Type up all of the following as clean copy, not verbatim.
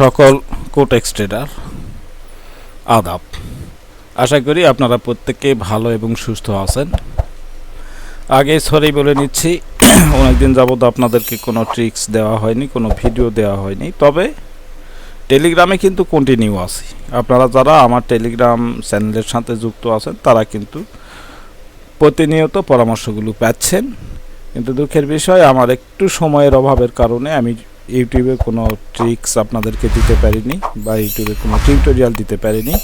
সকল Quotex tedder আদাব। আশা করি আপনারা প্রত্যেকে ভালো এবং সুস্থ আছেন। আগে সরি বলে নিচ্ছি, অনেকদিন যাবত আপনাদেরকে কোনো ট্রিক্স দেওয়া হয়নি, কোনো ভিডিও দেওয়া হয়নি। তবে টেলিগ্রামে কিন্তু কন্টিনিউ আছে। আপনারা যারা আমার টেলিগ্রাম চ্যানেলের সাথে যুক্ত আছেন তারা কিন্তু প্রতিনিয়ত পরামর্শগুলো পাচ্ছেন। কিন্তু দুঃখের বিষয়, আমার একটু সময়ের অভাবের কারণে আমি ইউটিউবে কোনো ট্রিক্স আপনাদেরকে দিতে পারিনি বা ইউটিউবে কোনো টিউটোরিয়াল দিতে পারিনি।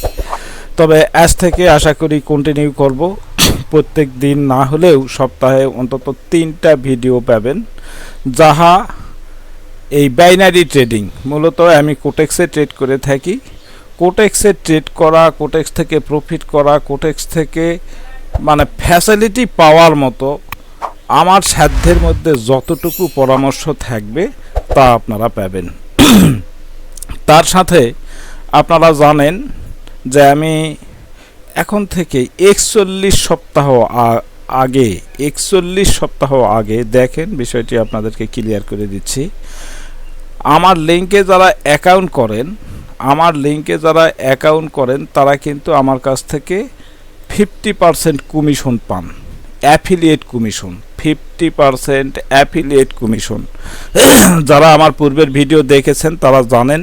তবে আজ থেকে আশা করি কন্টিনিউ করব। প্রত্যেক দিন না হলেও সপ্তাহে অন্তত 3টা ভিডিও পাবেন, যাহা এই বাইনারি ট্রেডিং। মূলত আমি কোটেক্সে ট্রেড করে থাকি। কোটেক্সে ট্রেড করা, কোটেক্স থেকে প্রফিট করা, কোটেক্স থেকে মানে ফ্যাসিলিটি পাওয়ার মতো আমার সাধ্যের মধ্যে যতটুকু পরামর্শ থাকবে তা আপনারা পাবেন। তার সাথে আপনারা জানেন যে আমি এখন থেকে 41 সপ্তাহ আগে দেখেন, বিষয়টি আপনাদেরকে ক্লিয়ার করে দিচ্ছি। আমার লিঙ্কে যারা অ্যাকাউন্ট করেন তারা কিন্তু আমার কাছ থেকে 50% কমিশন পান, অ্যাফিলিয়েট কমিশন। 50% affiliate commission. যারা আমার পূর্বের ভিডিও দেখেছেন তারা জানেন।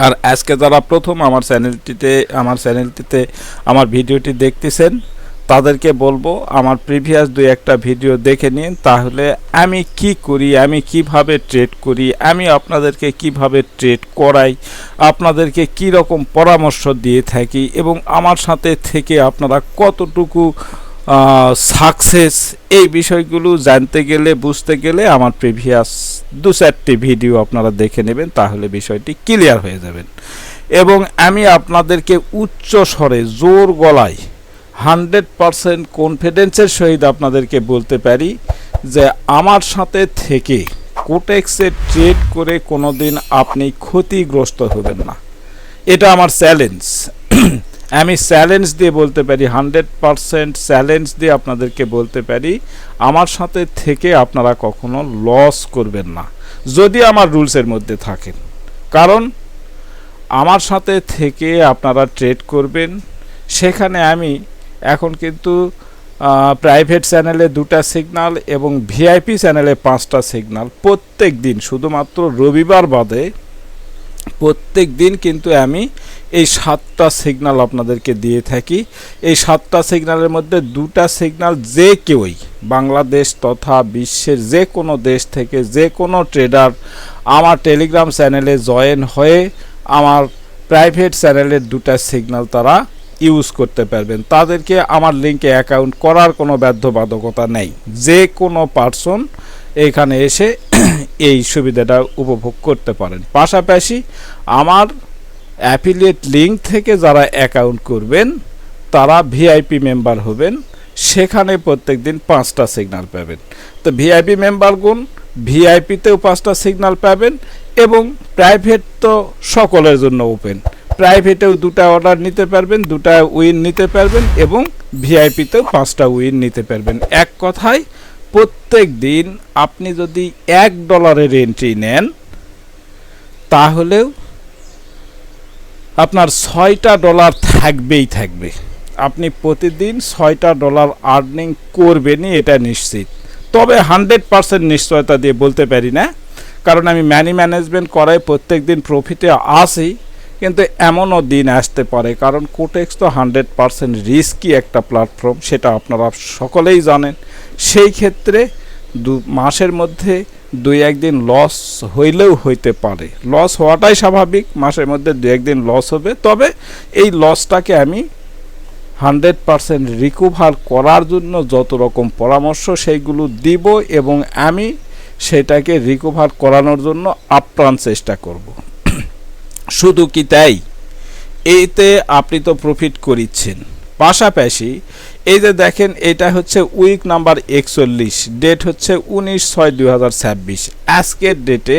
আর আজকে যারা প্রথম আমার চ্যানেলটিতে আমার ভিডিওটি দেখতেছেন তাদেরকে বলবো আমার প্রিভিয়াস 2-1টা ভিডিও দেখে নিন। তাহলে আমি কি করি, আমি কিভাবে ট্রেড করি, আমি আপনাদেরকে কিভাবে ট্রেড করাই, আপনাদেরকে কি রকম পরামর্শ দিয়ে থাকি এবং আমার সাথে থেকে আপনারা কতটুকু সাকসেস, এই বিষয়গুলো জানতে গেলে, বুঝতে গেলে আমার প্রিভিয়াস 2-4টি ভিডিও আপনারা দেখে নেবেন, তাহলে বিষয়টি ক্লিয়ার হয়ে যাবেন। এবং আমি আপনাদেরকে উচ্চ স্বরে, জোর গলায় 100% কনফিডেন্সের সহিত আপনাদেরকে বলতে পারি যে আমার সাথে থেকে কোটেক্সে ট্রেড করে কোনোদিন আপনি ক্ষতিগ্রস্ত হবেন না। এটা আমার চ্যালেঞ্জ। আমি চ্যালেঞ্জ দিয়ে বলতে পারি, 100% চ্যালেঞ্জ দিয়ে আপনাদেরকে বলতে পারি, আমার সাথে থেকে আপনারা কখনো লস করবেন না যদি আমার রুলসের মধ্যে থাকেন। কারণ আমার সাথে থেকে আপনারা ট্রেড করবেন, সেখানে আমি এখন কিন্তু প্রাইভেট চ্যানেলে 2টা সিগন্যাল এবং ভিআইপি চ্যানেলে 5টা সিগন্যাল প্রত্যেক দিন, শুধুমাত্র রবিবার বাদে প্রত্যেক দিন কিন্তু আমি এই 7টা সিগন্যাল আপনাদেরকে দিয়ে থাকি। এই 7টা সিগন্যালের মধ্যে 2টা সিগন্যাল যে কেউই, বাংলাদেশ তথা বিশ্বের যে কোনো দেশ থেকে যে কোনো ট্রেডার আমার টেলিগ্রাম চ্যানেলে জয়েন হয়ে আমার প্রাইভেট চ্যানেলের 2টা সিগন্যাল তারা ইউজ করতে পারবেন। তাদেরকে আমার লিঙ্কে অ্যাকাউন্ট করার কোনো বাধ্যবাধকতা নেই। যে কোনো পার্সন এখানে এসে এই সুবিধাটা উপভোগ করতে পারেন। পাশাপাশি আমার অ্যাফিলিয়েট লিঙ্ক থেকে যারা অ্যাকাউন্ট করবেন তারা ভিআইপি মেম্বার হবেন, সেখানে প্রত্যেক দিন 5টা সিগন্যাল পাবেন। তো ভিআইপি মেম্বার গুণ ভিআইপিতেও 5টা সিগন্যাল পাবেন এবং প্রাইভেট তো সকলের জন্য ওপেন। প্রাইভেটেও 2টা অর্ডার নিতে পারবেন, 2টা উইন নিতে পারবেন এবং ভিআইপিতেও 5টা উইন নিতে পারবেন। এক কথায় প্রত্যেক দিন আপনি যদি $1 এন্ট্রি নেন তাহলেও আপনার $6টা থাকবেই থাকবে। আপনি প্রতিদিন $6টা আর্নিং করবেনই, এটা নিশ্চিত। তবে 100% নিশ্চয়তা দিয়ে বলতে পারি না, কারণ আমি মানি ম্যানেজমেন্ট করাই প্রত্যেক দিন প্রফিটে আসি। কিন্তু এমনও দিন আসতে পারে, কারণ কোটেক্স তো 100% রিস্কি একটা প্ল্যাটফর্ম, সেটা আপনারা সকলেই জানেন। সেই ক্ষেত্রে মাসের মধ্যে 2-1 দিন লস হইলেও হইতে পারে। লস হওয়াটাই স্বাভাবিক, মাসের মধ্যে 2-1 দিন লস হবে। তবে এই লসটাকে আমি 100% রিকভার করার জন্য যত রকম পরামর্শ সেইগুলো দিব এবং আমি সেটাকে রিকভার করানোর জন্য আপ্রাণ চেষ্টা করব। শুধু কি তাই, এইতে আপনি তো প্রফিট করিচ্ছেন, পাশাপাশি এই যে দেখেন, এটা হচ্ছে উইক নাম্বার 41, ডেট হচ্ছে 19/6/2026। আজকের ডেটে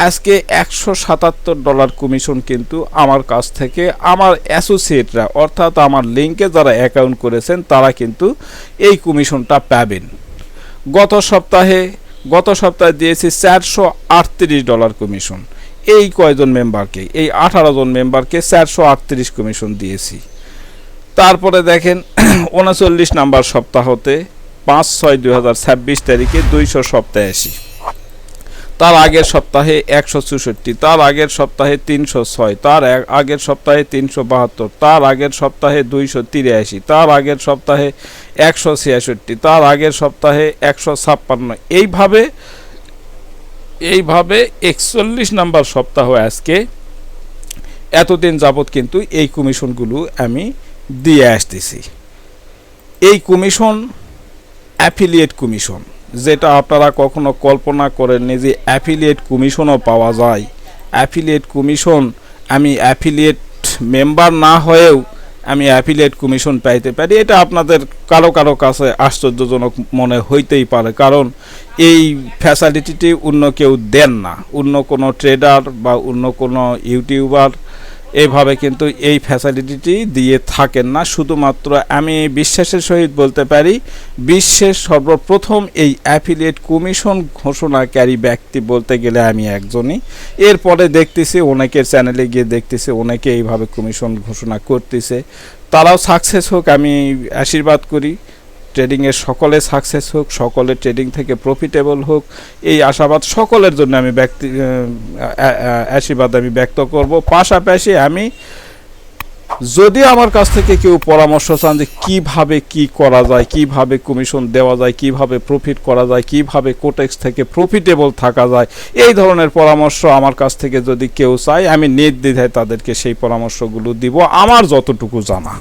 আজকে $177 কমিশন কিন্তু আমার কাছ থেকে আমার অ্যাসোসিয়েটরা, অর্থাৎ আমার লিঙ্কে যারা অ্যাকাউন্ট করেছেন তারা কিন্তু এই কমিশনটা পাবেন। গত সপ্তাহে দিয়েছি $438 কমিশন। এই কয়জন মেম্বারকে, এই 18 জন মেম্বারকে 438 কমিশন দিয়েছি। তারপরে দেখেন 39 নাম্বার সপ্তাহতে 5/6/2026 তারিখে 287, তার আগের সপ্তাহে 164, তার আগের সপ্তাহে 306, তার আগের সপ্তাহে 372, তার আগের সপ্তাহে 283, তার আগের সপ্তাহে 166, তার আগের সপ্তাহে 156। এইভাবে 41 নাম্বার সপ্তাহ আজকে, এতদিন যাবৎ কিন্তু এই কমিশনগুলো আমি দিয়ে আসতেছি। এই কমিশন অ্যাফিলিয়েট কমিশন, যেটা আপনারা কখনো কল্পনা করেননি যে অ্যাফিলিয়েট কমিশনও পাওয়া যায়। অ্যাফিলিয়েট কমিশন, আমি অ্যাফিলিয়েট মেম্বার না হয়েও আমি অ্যাফিলিয়েট কমিশন পাইতে পারি, এটা আপনাদের কারো কারো কাছে আশ্চর্যজনক মনে হইতেই পারে, কারণ এই ফ্যাসিলিটিটি অন্য কেউ দেন না। অন্য কোনো ট্রেডার বা অন্য কোনো ইউটিউবার এইভাবে কিন্তু এই ফ্যাসিলিটিটি দিয়ে থাকেন না। শুধুমাত্র আমি বিশ্বাসের সহিত বলতে পারি, বিশ্বের সর্বপ্রথম এই অ্যাফিলিয়েট কমিশন ঘোষণাকারী ব্যক্তি বলতে গেলে আমি একজনই। এরপরে দেখতেছি অনেকের চ্যানেলে গিয়ে দেখতেছি অনেকে এইভাবে কমিশন ঘোষণা করতেছে, তারাও সাকসেস হোক, আমি আশীর্বাদ করি। ট্রেডিংয়ের সকলে সাকসেস হোক, সকলে ট্রেডিং থেকে প্রফিটেবল হোক, এই আশাবাদ সকলের জন্য আমি আশীর্বাদ আমি ব্যক্ত করব। পাশাপাশি আমি যদি আমার কাছ থেকে কেউ পরামর্শ চান যে কিভাবে কি করা যায়, কিভাবে কমিশন দেওয়া যায়, কিভাবে প্রফিট করা যায়, কিভাবে কোটেক্স থেকে প্রফিটেবল থাকা যায়, এই ধরনের পরামর্শ আমার কাছ থেকে যদি কেউ চায়, আমি নির্দ্বিধায় তাদেরকে সেই পরামর্শগুলো দিব আমার যতটুকু জানা।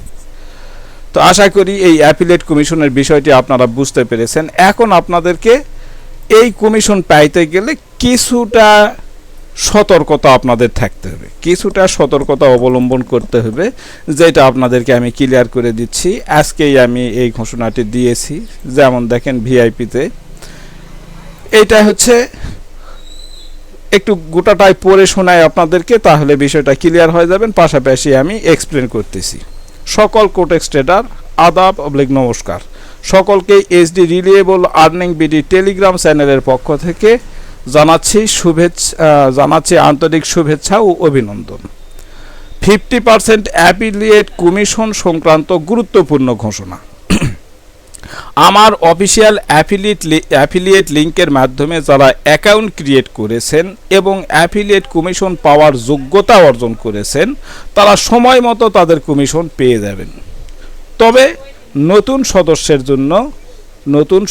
তো আশা করি এই অ্যাফিলিয়েট কমিশনের বিষয়টি আপনারা বুঝতে পেরেছেন। এখন আপনাদেরকে এই কমিশন পাইতে গেলে কিছুটা সতর্কতা আপনাদের থাকতে হবে, কিছুটা সতর্কতা অবলম্বন করতে হবে, যেটা আপনাদেরকে আমি ক্লিয়ার করে দিচ্ছি। আজকেই আমি এই ঘোষণাটি দিয়েছি। যেমন দেখেন ভিআইপিতে এইটা হচ্ছে, একটু গোটাটাই পড়ে শোনায় আপনাদেরকে, তাহলে বিষয়টা ক্লিয়ার হয়ে যাবেন। পাশাপাশি আমি এক্সপ্লেন করতেছি। সকল কোটেক্স ট্রেডার আদাব অবলিক নমস্কার, সকলকে HD reliable earning BD Telegram চ্যানেলের পক্ষ থেকে জানাচ্ছি আন্তরিক শুভেচ্ছা ও অভিনন্দন। 50% অ্যাফিলিয়েট কমিশন সংক্রান্ত গুরুত্বপূর্ণ ঘোষণা। আমার অফিসিয়াল অ্যাফিলিয়েট লিঙ্কের মাধ্যমে যারা অ্যাকাউন্ট ক্রিয়েট করেছেন এবং অ্যাফিলিয়েট কমিশন পাওয়ার যোগ্যতা অর্জন করেছেন, তারা সময় মতো তাদের কমিশন পেয়ে যাবেন। তবে নতুন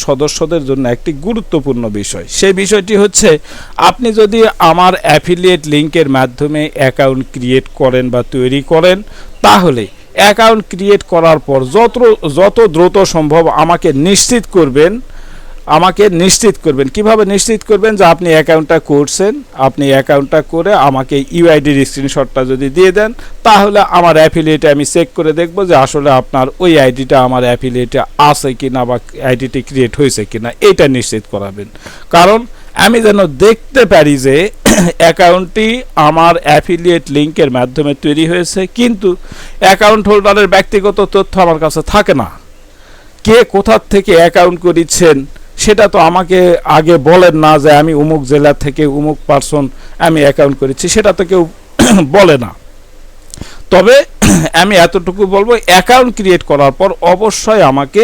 সদস্যদের জন্য একটি গুরুত্বপূর্ণ বিষয়, সেই বিষয়টি হচ্ছে, আপনি যদি আমার অ্যাফিলিয়েট লিঙ্কের মাধ্যমে অ্যাকাউন্ট ক্রিয়েট করেন বা তৈরি করেন, তাহলে অ্যাকাউন্ট ক্রিয়েট করার পর যত দ্রুত সম্ভব আমাকে নিশ্চিত করবেন। কিভাবে নিশ্চিত করবেন যে আপনি অ্যাকাউন্টটা করছেন? আপনি অ্যাকাউন্টটা করে আমাকে ইউআইডির স্ক্রিনশটটা যদি দিয়ে দেন, তাহলে আমার অ্যাফিলিয়েটে আমি চেক করে দেখব যে আসলে আপনার ওই আইডিটা আমার অ্যাফিলিয়েটে আছে কিনা বা আইডিটি ক্রিয়েট হয়েছে কিনা, এটা নিশ্চিত করাবেন। কারণ আমি যেন দেখতে পারি যে অ্যাকাউন্টটি আমার অ্যাফিলিয়েট লিঙ্কের মাধ্যমে তৈরি হয়েছে, কিন্তু অ্যাকাউন্ট হোল্ডারের ব্যক্তিগত তথ্য আমার কাছে থাকে না। কে কোথা থেকে অ্যাকাউন্ট করেছেন সেটা তো আমাকে আগে বলেন না, যে আমি অমুক জেলা থেকে অমুক পার্সন আমি অ্যাকাউন্ট করেছি, সেটা তো কেউ বলে না। তবে আমি এতটুকু বলবো, অ্যাকাউন্ট ক্রিয়েট করার পর অবশ্যই আমাকে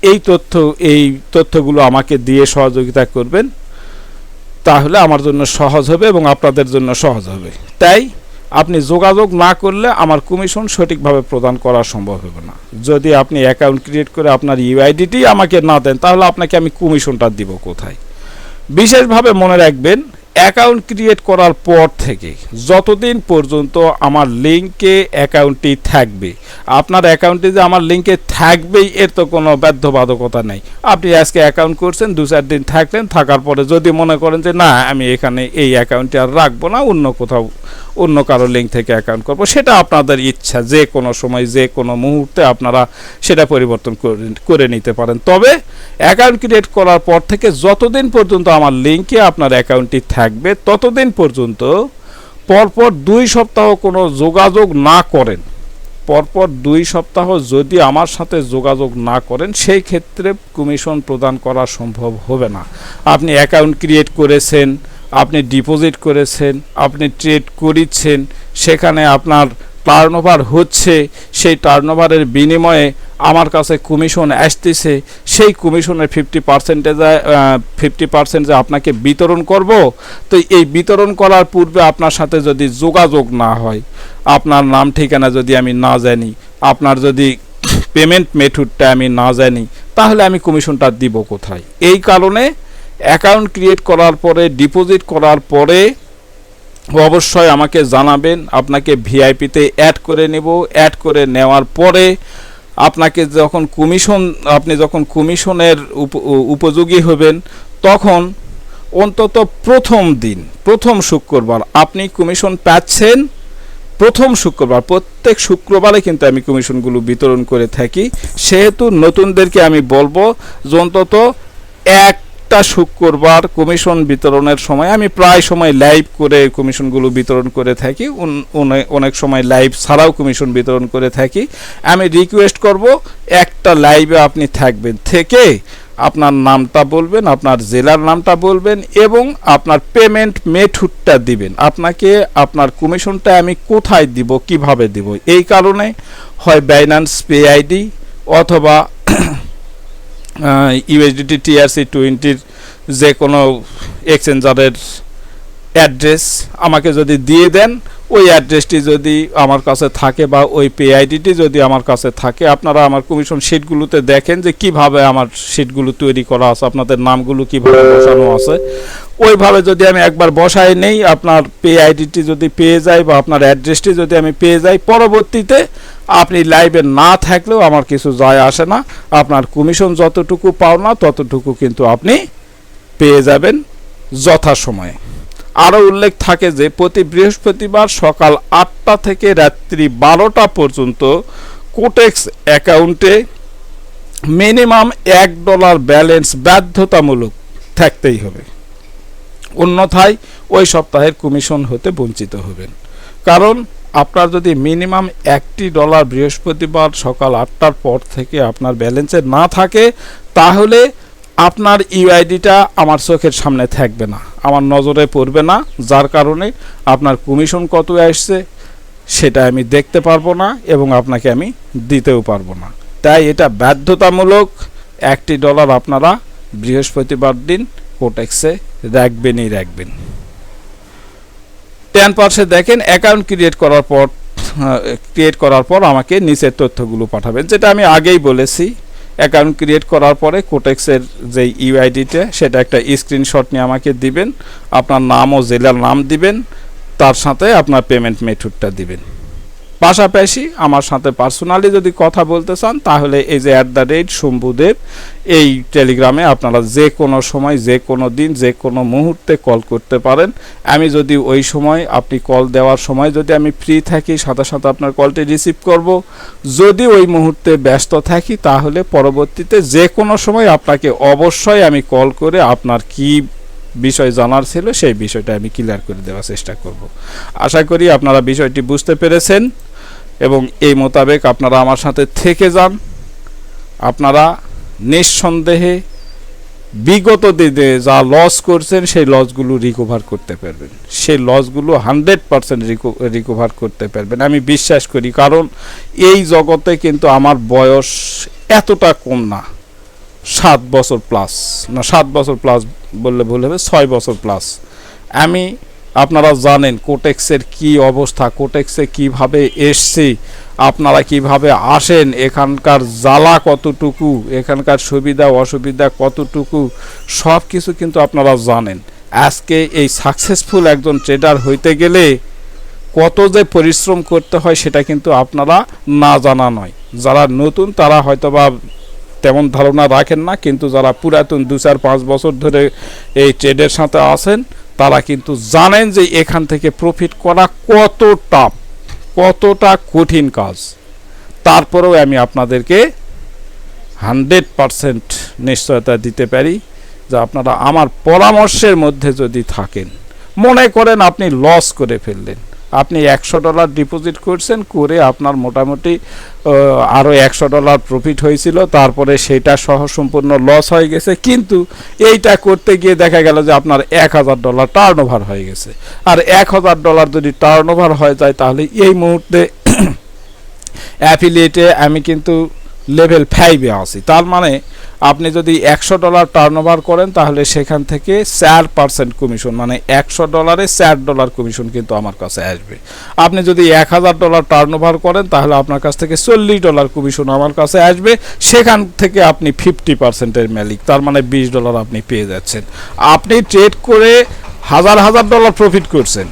এই তথ্যগুলো আমাকে দিয়ে সহযোগিতা করবেন, তাহলে আমার জন্য সহজ হবে এবং আপনাদের জন্য সহজ হবে। তাই আপনি যোগাযোগ না করলে আমার কমিশন সঠিকভাবে প্রদান করা সম্ভব হবে না। যদি আপনি অ্যাকাউন্ট ক্রিয়েট করে আপনার ইউআইডিটি আমাকে না দেন, তাহলে আপনাকে আমি কমিশনটা দিব কোথায়? বিশেষভাবে মনে রাখবেন, অ্যাকাউন্ট ক্রিয়েট করার পর থেকে যতদিন পর্যন্ত আমার লিঙ্কে অ্যাকাউন্টটি থাকবে, আপনার অ্যাকাউন্টটি যে আমার লিঙ্কে থাকবেই এর তো কোনো বাধ্যবাধকতা নেই। আপনি আজকে অ্যাকাউন্ট করছেন, 2-4 দিন থাকলেন, থাকার পরে যদি মনে করেন যে না আমি এখানে এই অ্যাকাউন্টটি আর রাখবো না, অন্য কারো লিঙ্ক থেকে অ্যাকাউন্ট করবো, সেটা আপনাদের ইচ্ছা। যে কোনো সময় যে কোনো মুহূর্তে আপনারা সেটা পরিবর্তন করে নিতে পারেন। তবে অ্যাকাউন্ট ক্রিয়েট করার পর থেকে যতদিন পর্যন্ত আমার লিঙ্কে আপনার অ্যাকাউন্টটি থাকবে, ততদিন পর্যন্ত পরপর 2 সপ্তাহ কোনো যোগাযোগ না করেন, পরপর 2 সপ্তাহ যদি আমার সাথে যোগাযোগ না করেন, সেই ক্ষেত্রে কমিশন প্রদান করা সম্ভব হবে না। আপনি অ্যাকাউন্ট ক্রিয়েট করেছেন, আপনি ডিপোজিট করেছেন, আপনি ট্রেড করেছেন, সেখানে আপনার টার্নওভার হচ্ছে, সেই টার্নওভারের বিনিময়ে আমার কাছে কমিশন আসতেছে, সেই কমিশনের 50% যে আপনাকে বিতরণ করব। তো এই বিতরণ করার পূর্বে আপনার সাথে যদি যোগাযোগ না হয়, আপনার নাম ঠিকানা যদি আমি না জানি, আপনার যদি পেমেন্ট মেথডটা আমি না জানি, তাহলে আমি কমিশনটা দিব কোথায়? এই কারণে অ্যাকাউন্ট ক্রিয়েট করার পরে, ডিপোজিট করার পরে অবশ্যই আমাকে জানাবেন। আপনাকে ভিআইপিতে অ্যাড করে নেব। অ্যাড করে নেওয়ার পরে আপনাকে আপনি যখন কমিশনের উপযোগী হবেন, তখন অন্তত প্রথম শুক্রবার আপনি কমিশন পাচ্ছেন। প্রথম শুক্রবার, প্রত্যেক শুক্রবারে কিন্তু আমি কমিশনগুলো বিতরণ করে থাকি। সেহেতু নতুনদেরকে আমি বলবো যে অন্তত একটা শুক্রবার কমিশন বিতরণের সময়, আমি প্রায় সময় লাইভ করে কমিশনগুলো বিতরণ করে থাকি, অনেক সময় লাইভ ছাড়াও কমিশন বিতরণ করে থাকি। আমি রিকোয়েস্ট করব একটা লাইভে আপনি থাকবেন, থেকে আপনার নামটা বলবেন, আপনার জেলার নামটা বলবেন এবং আপনার পেমেন্ট মেথডটা দিবেন। আপনাকে আপনার কমিশনটা আমি কোথায় দিব, কিভাবে দিব, এই কারণে হয় বাইন্যান্স পে আইডি অথবা ইউএসডিটি TRC20 যে কোনো এক্সচেঞ্জারের অ্যাড্রেস আমাকে যদি দিয়ে দেন, ওই অ্যাড্রেসটি যদি আমার কাছে থাকে বা ওই পে আইডিটি যদি আমার কাছে থাকে, আপনারা আমার কমিশন শিটগুলোতে দেখেন যে কিভাবে আমার শিটগুলো তৈরি করা আছে, আপনাদের নামগুলো কিভাবে বসানো আছে। ওইভাবে যদি আমি একবার বসাই নেই, আপনার পে আইডিটি যদি পেয়ে যাই বা আপনার অ্যাড্রেসটি যদি আমি পেয়ে যাই, পরবর্তীতে আপনি লাইভে না থাকলেও আমার কিছু যায় আসে না। আপনার কমিশন যতটুকু পাওনা ততটুকু কিন্তু আপনি পেয়ে যাবেন যথাসময়ে। আরও উল্লেখ থাকে যে প্রতি বৃহস্পতিবার সকাল 8টা থেকে রাত্রি 12টা পর্যন্ত কোটেক্স অ্যাকাউন্টে মিনিমাম $1 ব্যালেন্স বাধ্যতামূলক থাকতেই হবে, অন্যথায় ওই সপ্তাহের কমিশন হতে বঞ্চিত হবেন। কারণ আপনার যদি মিনিমাম $1 বৃহস্পতিবার সকাল 8টার পর থেকে আপনার ব্যালেন্সে না থাকে, তাহলে আপনার ইউআইডিটা আমার চোখের সামনে থাকবে না, আমার নজরে পড়বে না, যার কারণে আপনার কমিশন কত আসছে সেটা আমি দেখতে পারবো না এবং আপনাকে আমি দিতেও পারবো না। তাই এটা বাধ্যতামূলক, $1 আপনারা বৃহস্পতিবার দিন কোটেক্সে রাখবেনই রাখবেন। 10% দেখেন অ্যাকাউন্ট ক্রিয়েট করার পর আমাকে নিচের তথ্যগুলো পাঠাবেন, যেটা আমি আগেই বলেছি। অ্যাকাউন্ট ক্রিয়েট করার পরে কোটেক্সের যে ইউআইডিটা, সেটা একটা স্ক্রিনশট নিয়ে আমাকে দিবেন, আপনার নাম ও জেলার নাম দিবেন, তার সাথে আপনার পেমেন্ট মেথডটা দিবেন। পাশাপাশি আমার সাথে পার্সোনালি যদি কথা বলতে চান, তাহলে এই যে @শম্ভুদেব এই টেলিগ্রামে আপনারা যে কোনো সময়, যে কোনো দিন, যে কোনো মুহূর্তে কল করতে পারেন। আমি যদি ওই সময়, আপনি কল দেওয়ার সময় যদি আমি ফ্রি থাকি, সাথে সাথে আপনার কলটি রিসিভ করব। যদি ওই মুহূর্তে ব্যস্ত থাকি, তাহলে পরবর্তীতে যে কোনো সময় আপনাকে অবশ্যই আমি কল করে আপনার কি বিষয় জানার ছিল সেই বিষয়টা আমি ক্লিয়ার করে দেওয়ার চেষ্টা করব। আশা করি আপনারা বিষয়টি বুঝতে পেরেছেন এবং এই মোতাবেক আপনারা আমার সাথে থেকে যান। আপনারা নিঃসন্দেহে বিগত দিনে যা লস করছেন সেই লসগুলো রিকভার করতে পারবেন, সেই লসগুলো 100% রিকভার করতে পারবেন, আমি বিশ্বাস করি। কারণ এই জগতে কিন্তু আমার বয়স এতটা কম না, 7 বছর প্লাস, না 7 বছর প্লাস বললে ভুল হবে, 6 বছর প্লাস। আপনারা জানেন কোটেক্সের কি অবস্থা, কোটেক্সে কিভাবে এসছি, আপনারা কিভাবে আসেন, এখানকার জ্বালা কতটুকু, এখানকার সুবিধা অসুবিধা কতটুকু, সব কিছু কিন্তু আপনারা জানেন। আজকে এই সাকসেসফুল একজন ট্রেডার হইতে গেলে কত যে পরিশ্রম করতে হয় সেটা কিন্তু আপনারা না জানা নয়। যারা নতুন তারা হয়তোবা তেমন ধারণা রাখেন না, কিন্তু যারা পুরাতন 2-4-5 বছর ধরে এই ট্রেডের সাথে আছেন, তারা কিন্তু জানেন যে এখান থেকে প্রফিট করা কতটা কঠিন কাজ। তারপরেও আমি আপনাদেরকে 100% নিশ্চয়তা দিতে পারি যে আপনারা আমার পরামর্শের মধ্যে যদি থাকেন, মনে করেন আপনি লস করে ফেললেন, আপনি $100 ডিপোজিট করছেন, করে আপনার মোটামুটি আরও $100 প্রফিট হয়েছিল, তারপরে সেটা সহ সম্পূর্ণ লস হয়ে গেছে, কিন্তু এইটা করতে গিয়ে দেখা গেল যে আপনার $1000 টার্ন ওভার হয়ে গেছে। আর $1000 যদি টার্ন ওভার হয়ে যায়, তাহলে এই মুহূর্তে অ্যাফিলিয়েটে আমি কিন্তু লেভেল 5-এ আছি। তার মানে আপনি যদি $100 টার্ন ওভার করেন, তাহলে সেখান থেকে 4% কমিশন, মানে $100-এ $4 কমিশন কিন্তু আমার কাছে আসবে। আপনি যদি $1000 টার্ন ওভার করেন, তাহলে আপনার কাছ থেকে $40 কমিশন আমার কাছে আসবে। সেখান থেকে আপনি 50%-এর মালিক, তার মানে $20 আপনি পেয়ে যাচ্ছেন। আপনি ট্রেড করে হাজার $1000 প্রফিট করছেন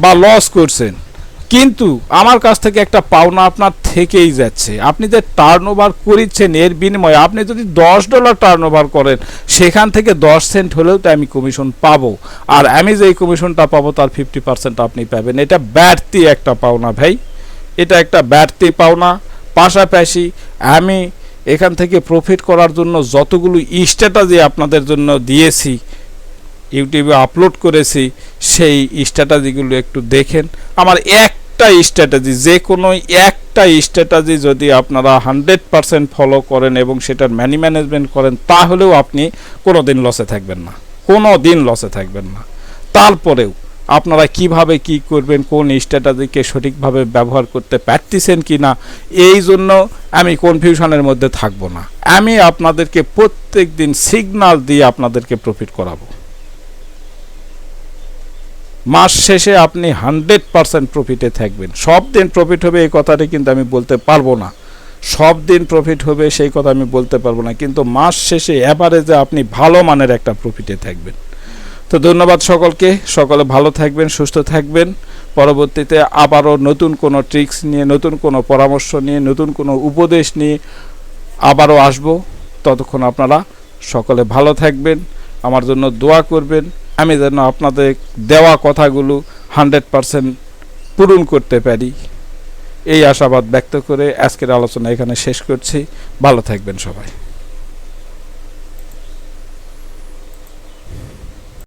বা লস করছেন, কিন্তু আমার কাছ থেকে একটা পাওনা আপনার থেকেই যাচ্ছে। আপনি যে টার্ন ওভার করেছেন, এর বিনিময়ে আপনি যদি $10 টার্ন ওভার করেন, সেখান থেকে 10 সেন্ট হলেও তো আমি কমিশন পাবো। আর আমি যেই কমিশনটা পাবো তার 50% আপনি পাবেন। এটা বাড়তি একটা পাওনা ভাই, এটা একটা বাড়তি পাওনা। পাশাপাশি আমি এখান থেকে প্রফিট করার জন্য যতগুলো স্ট্র্যাটেজি আপনাদের জন্য দিয়েছি, ইউটিউবে আপলোড করেছি, সেই স্ট্র্যাটেজিগুলো একটু দেখেন। আমার একটা স্ট্র্যাটেজি, যে কোনো একটা স্ট্র্যাটেজি যদি আপনারা 100% ফলো করেন এবং সেটার মানি ম্যানেজমেন্ট করেন, তাহলেও আপনি কোনো দিন লসে থাকবেন না, কোনো দিন লসে থাকবেন না। তারপরেও আপনারা কিভাবে কি করবেন, কোন স্ট্র্যাটেজিকে সঠিকভাবে ব্যবহার করতে পারতেছেন কি না, এই জন্য আমি কনফিউশনের মধ্যে থাকবো না। আমি আপনাদেরকে প্রত্যেক দিন সিগন্যাল দিয়ে আপনাদেরকে প্রফিট করাবো। মাস শেষে আপনি 100% প্রফিটে থাকবেন। সব দিন প্রফিট হবে এই কথাটি কিন্তু আমি বলতে পারবো না, সব দিন প্রফিট হবে সেই কথা আমি বলতে পারবো না, কিন্তু মাস শেষে অ্যাভারেজে আপনি ভালো মানের একটা প্রফিটে থাকবেন। তো ধন্যবাদ সকলকে, সকলে ভালো থাকবেন, সুস্থ থাকবেন। পরবর্তীতে আবারও নতুন কোনো ট্রিক্স নিয়ে, নতুন কোনো পরামর্শ নিয়ে, নতুন কোনো উপদেশ নিয়ে আবারও আসবো। ততক্ষণ আপনারা সকলে ভালো থাকবেন, আমার জন্য দোয়া করবেন, আমি যেন আপনাদের দেওয়া কথাগুলো 100% পূরণ করতে পারি, এই আশাবাদ ব্যক্ত করে আজকের আলোচনা এখানে শেষ করছি। ভালো থাকবেন সবাই।